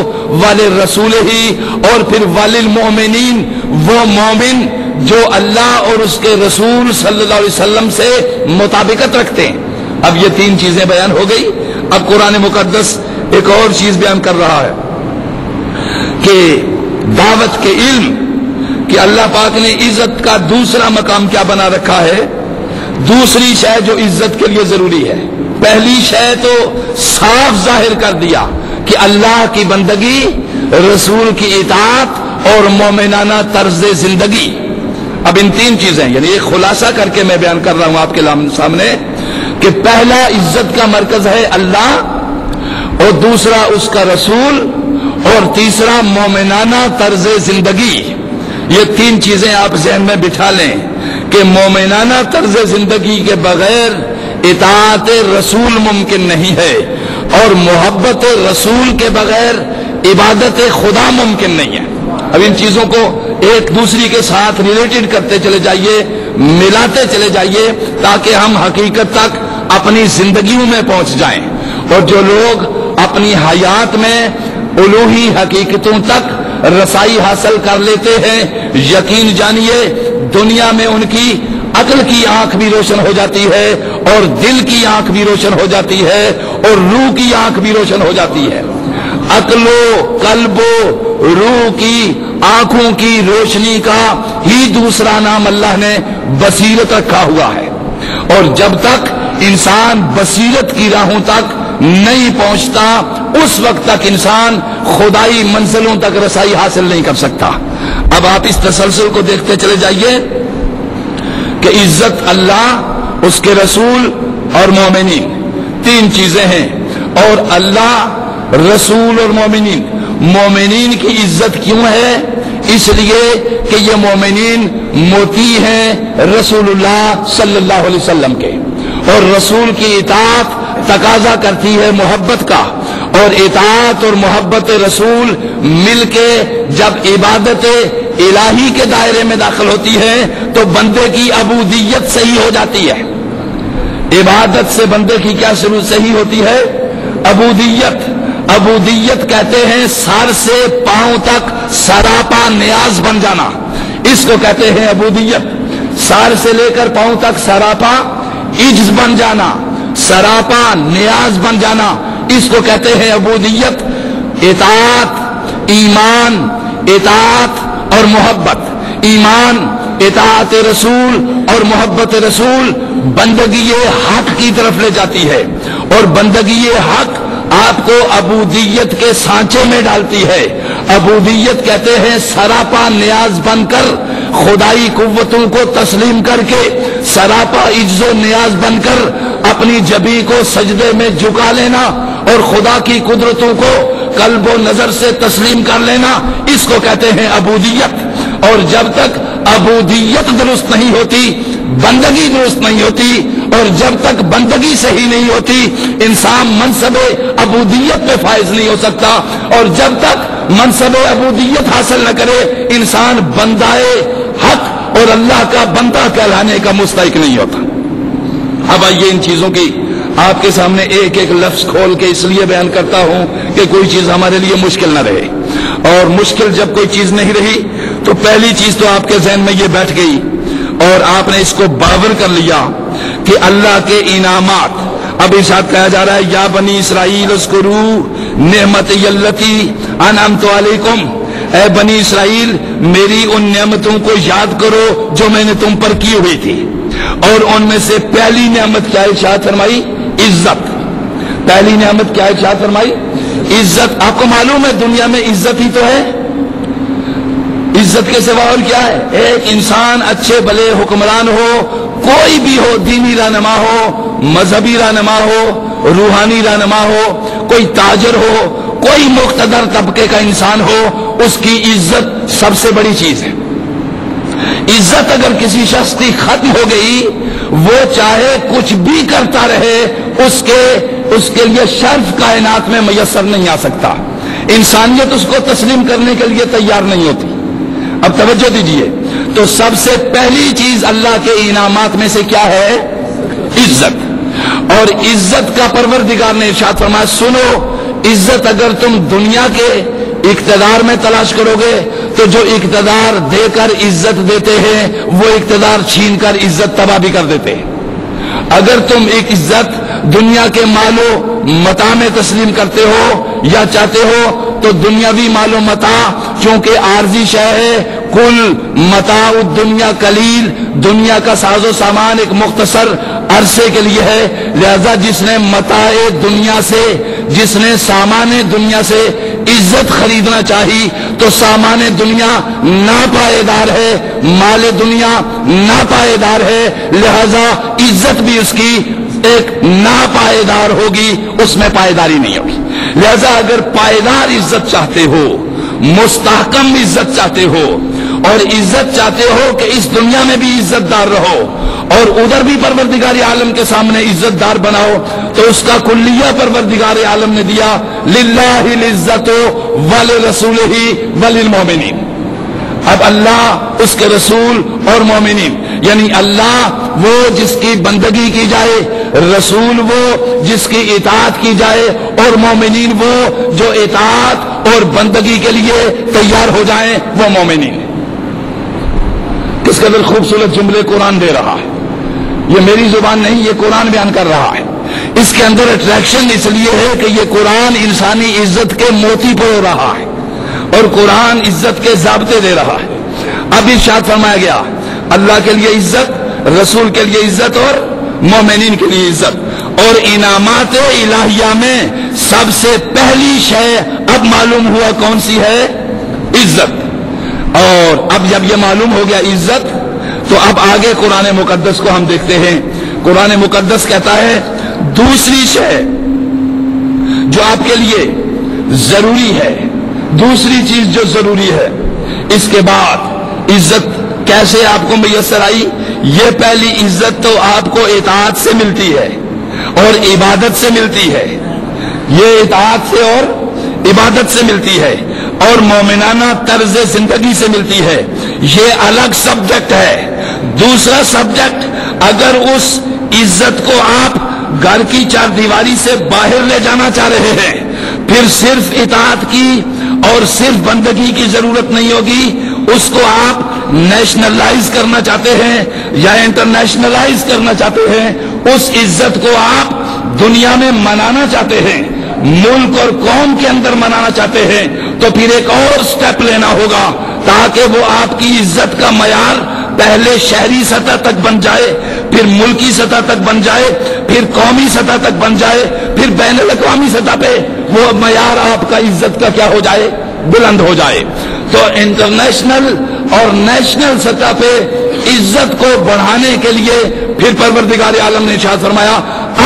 وَلِلرَّسُولِهِ، اور پھر وَلِلْمُؤْمِنِينَ، وہ مومن جو اللہ اور اس کے رسول صلی اللہ علیہ وسلم سے مطابقت رکھتے ہیں۔ اب یہ تین چیزیں بیان ہو گئی۔ اب قرآن مقدس ایک اور چیز بیان کر رہا ہے کہ دعوت کے علم، کہ اللہ پاک نے عزت کا دوسرا مقام کیا بنا رکھا ہے، دوسری شے جو عزت کے لیے ضروری ہے۔ پہلی شے تو صاف ظاہر کر دیا کہ اللہ کی بندگی، رسول کی اطاعت اور مومنانہ طرز زندگی۔ اب ان تین چیزیں، یعنی ایک خلاصہ کر کے میں بیان کر رہا ہوں آپ کے سامنے کہ پہلا عزت کا مرکز ہے اللہ، اور دوسرا اس کا رسول، اور تیسرا مومنانہ طرز زندگی۔ یہ تین چیزیں آپ ذہن میں بٹھا لیں کہ مومنانہ طرز زندگی کے بغیر اطاعت رسول ممکن نہیں ہے، اور محبت رسول کے بغیر عبادت خدا ممکن نہیں ہے۔ اب ان چیزوں کو ایک دوسری کے ساتھ ریلیٹڈ کرتے چلے جائیے، ملاتے چلے جائیے، تاکہ ہم حقیقت تک اپنی زندگیوں میں پہنچ جائیں۔ اور جو لوگ اپنی حیات میں الوہی حقیقتوں تک رسائی حاصل کر لیتے ہیں، یقین جانیے دنیا میں ان کی عقل کی آنکھ بھی روشن ہو جاتی ہے، اور دل کی آنکھ بھی روشن ہو جاتی ہے، اور روح کی آنکھ بھی روشن ہو جاتی ہے۔ عقل و قلب و روح کی آنکھوں کی روشنی کا ہی دوسرا نام اللہ نے بصیرت رکھا ہوا ہے، اور جب تک انسان بصیرت کی راہوں تک نہیں پہنچتا، اس وقت تک انسان خدائی منزلوں تک رسائی حاصل نہیں کر سکتا۔ اب آپ اس تسلسل کو دیکھتے چلے جائیے کہ عزت اللہ، اس کے رسول اور مومنین، تین چیزیں ہیں۔ اور اللہ، رسول اور مومنین، مومنین کی عزت کیوں ہے؟ اس لیے کہ یہ مومنین مطیع ہیں رسول اللہ صلی اللہ علیہ وسلم کے، اور رسول کی اطاعت تقاضا کرتی ہے محبت کا، اور اطاعت اور محبت رسول مل کے جب عبادت الہی کے دائرے میں داخل ہوتی ہے تو بندے کی عبودیت صحیح ہو جاتی ہے۔ عبادت سے بندے کی کیا شروع صحیح ہوتی ہے؟ عبودیت۔ عبودیت کہتے ہیں سر سے پاؤں تک سراپا نیاز بن جانا، اس کو کہتے ہیں عبودیت۔ سر سے لے کر پاؤں تک سراپا عجز بن جانا، سراپا نیاز بن جانا، اس کو کہتے ہیں عبودیت۔ اطاعت، ایمان، اطاعت اور محبت، ایمان، اطاعت رسول اور محبت رسول بندگی حق کی طرف لے جاتی ہے، اور بندگی حق آپ کو عبودیت کے سانچے میں ڈالتی ہے۔ عبودیت کہتے ہیں سراپا نیاز بن کر، خدائی قوتوں کو تسلیم کر کے، سراپا عجز و نیاز بن کر اپنی جبی کو سجدے میں جھکا لینا، اور خدا کی قدرتوں کو قلب و نظر سے تسلیم کر لینا، اس کو کہتے ہیں عبودیت۔ اور جب تک عبودیت درست نہیں ہوتی، بندگی درست نہیں ہوتی، اور جب تک بندگی صحیح نہیں ہوتی، انسان منصب عبودیت پہ فائز نہیں ہو سکتا، اور جب تک منصب عبودیت حاصل نہ کرے انسان بندائے حق اور اللہ کا بندہ کہلانے کا مستحق نہیں ہوتا۔ اب آئیے ان چیزوں کی آپ کے سامنے ایک ایک لفظ کھول کے اس لیے بیان کرتا ہوں کہ کوئی چیز ہمارے لیے مشکل نہ رہے، اور مشکل جب کوئی چیز نہیں رہی تو پہلی چیز تو آپ کے ذہن میں یہ بیٹھ گئی، اور آپ نے اس کو باور کر لیا کہ اللہ کے انعامات۔ اب ارشاد کہا جا رہا ہے یا بنی اسرائیل اذکروا نعمتی التی انعمت علیکم، اے بنی اسرائیل میری ان نعمتوں کو یاد کرو جو میں نے تم پر کی ہوئی تھی، اور ان میں سے پہلی نعمت کیا ارشاد فرمائی؟ عزت۔ پہلی نعمت کیا ارشاد فرمائی؟ عزت۔ آپ کو معلوم ہے دنیا میں عزت ہی تو ہے، عزت کے سوا اور کیا ہے؟ ایک انسان اچھے بھلے حکمران ہو، کوئی بھی ہو، دینی رہنما ہو، مذہبی رہنما ہو، روحانی رہنما ہو، کوئی تاجر ہو، کوئی مقتدر طبقے کا انسان ہو، اس کی عزت سب سے بڑی چیز ہے۔ عزت اگر کسی شخص کی ختم ہو گئی، وہ چاہے کچھ بھی کرتا رہے، اس کے لیے شرف کائنات میں میسر نہیں آ سکتا، انسانیت اس کو تسلیم کرنے کے لیے تیار نہیں ہوتی۔ اب توجہ دیجئے، تو سب سے پہلی چیز اللہ کے انعامات میں سے کیا ہے؟ عزت۔ اور عزت کا پروردگار نے ارشاد فرمایا، سنو عزت اگر تم دنیا کے اقتدار میں تلاش کرو گے تو جو اقتدار دے کر عزت دیتے ہیں وہ اقتدار چھین کر عزت تباہ بھی کر دیتے ہیں۔ اگر تم ایک عزت دنیا کے مال و متاع میں تسلیم کرتے ہو یا چاہتے ہو تو دنیاوی مال و متاع چونکہ عارضی شے ہے، کل متاع الدنیا قلیل، دنیا کا ساز و سامان ایک مختصر عرصے کے لیے ہے، لہذا جس نے متاع دنیا سے، جس نے سامان دنیا سے عزت خریدنا چاہی تو سامان دنیا ناپائیدار ہے، مال دنیا ناپائیدار ہے، لہذا عزت بھی اس کی ایک ناپائیدار ہوگی، اس میں پائیداری نہیں ہوگی۔ لہذا اگر پائیدار عزت چاہتے ہو، مستحکم عزت چاہتے ہو اور عزت چاہتے ہو کہ اس دنیا میں بھی عزت دار رہو اور ادھر بھی پروردگار عالم کے سامنے عزت دار بناؤ، تو اس کا کلیہ پروردگار عالم نے دیا، للہ العزت ولرسولہ وللمؤمنین۔ اب اللہ، اس کے رسول اور مومنین، یعنی اللہ وہ جس کی بندگی کی جائے، رسول وہ جس کی اطاعت کی جائے، اور مومنین وہ جو اطاعت اور بندگی کے لیے تیار ہو جائیں، وہ مومنین۔ کس قدر خوبصورت جملے قرآن دے رہا ہے، یہ میری زبان نہیں، یہ قرآن بیان کر رہا ہے۔ اس کے اندر اٹریکشن اس لیے ہے کہ یہ قرآن انسانی عزت کے موتی پرو رہا ہے اور قرآن عزت کے ضابطے دے رہا ہے۔ اب ارشاد فرمایا گیا، اللہ کے لیے عزت، رسول کے لیے عزت اور مومنین کے لیے عزت، اور انعامات الہیہ میں سب سے پہلی شے اب معلوم ہوا کون سی ہے؟ عزت۔ اور اب جب یہ معلوم ہو گیا عزت، تو اب آگے قرآن مقدس کو ہم دیکھتے ہیں۔ قرآن مقدس کہتا ہے دوسری شے جو آپ کے لیے ضروری ہے، دوسری چیز جو ضروری ہے، اس کے بعد عزت کیسے آپ کو میسر آئی؟ یہ پہلی عزت تو آپ کو اطاعت سے ملتی ہے اور عبادت سے ملتی ہے، یہ اطاعت سے اور عبادت سے ملتی ہے اور مومنانہ طرز زندگی سے ملتی ہے، یہ الگ سبجیکٹ ہے۔ دوسرا سبجیکٹ، اگر اس عزت کو آپ گھر کی چار دیواری سے باہر لے جانا چاہ رہے ہیں، پھر صرف اطاعت کی اور صرف بندگی کی ضرورت نہیں ہوگی، اس کو آپ نیشنلائز کرنا چاہتے ہیں یا انٹرنیشنلائز کرنا چاہتے ہیں، اس عزت کو آپ دنیا میں منانا چاہتے ہیں، ملک اور قوم کے اندر منانا چاہتے ہیں، تو پھر ایک اور سٹیپ لینا ہوگا تاکہ وہ آپ کی عزت کا معیار پہلے شہری سطح تک بن جائے، پھر ملکی سطح تک بن جائے، پھر قومی سطح تک بن جائے، پھر بین الاقوامی سطح پہ وہ معیار آپ کا عزت کا کیا ہو جائے؟ بلند ہو جائے۔ تو انٹرنیشنل اور نیشنل سطح پہ عزت کو بڑھانے کے لیے پھر پروردگار عالم نے ارشاد فرمایا،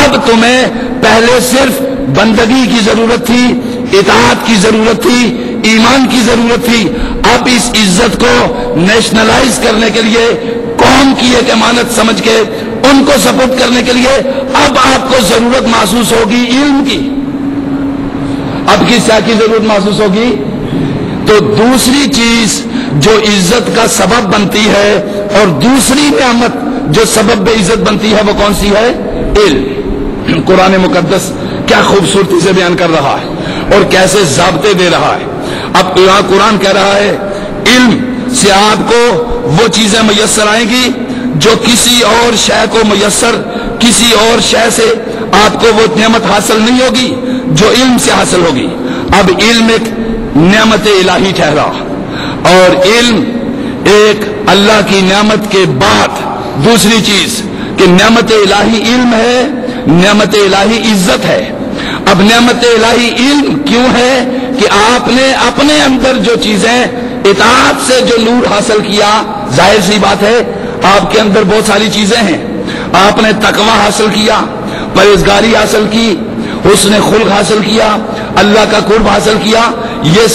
اب تمہیں پہلے صرف بندگی کی ضرورت تھی، اطاعت کی ضرورت تھی، ایمان کی ضرورت تھی، اب اس عزت کو نیشنلائز کرنے کے لیے، قوم کی ایک امانت سمجھ کے ان کو سپورٹ کرنے کے لیے اب آپ کو ضرورت محسوس ہوگی علم کی۔ اب کس طرح کی ضرورت محسوس ہوگی؟ تو دوسری چیز جو عزت کا سبب بنتی ہے اور دوسری نعمت جو سبب عزت بنتی ہے وہ کون سی ہے؟ علم۔ قرآن مقدس کیا خوبصورتی سے بیان کر رہا ہے اور کیسے ضابطے دے رہا ہے۔ اب یہاں قرآن کہہ رہا ہے علم سے آپ کو وہ چیزیں میسر آئیں گی جو کسی اور شے کو میسر، کسی اور شے سے آپ کو وہ نعمت حاصل نہیں ہوگی جو علم سے حاصل ہوگی۔ اب علم ایک نعمت الہی ٹھہرا، اور علم ایک اللہ کی نعمت کے بعد دوسری چیز کہ نعمت الہی علم ہے، نعمت الہی عزت ہے۔ اب نعمت الہی علم کیوں ہے؟ کہ آپ نے اپنے اندر جو چیزیں اطاعت سے جو نور حاصل کیا، ظاہر سی بات ہے آپ کے اندر بہت ساری چیزیں ہیں، آپ نے تقوی حاصل کیا، پرہیزگاری حاصل کی، حسن خلق حاصل کیا، اللہ کا قرب حاصل کیا، یہ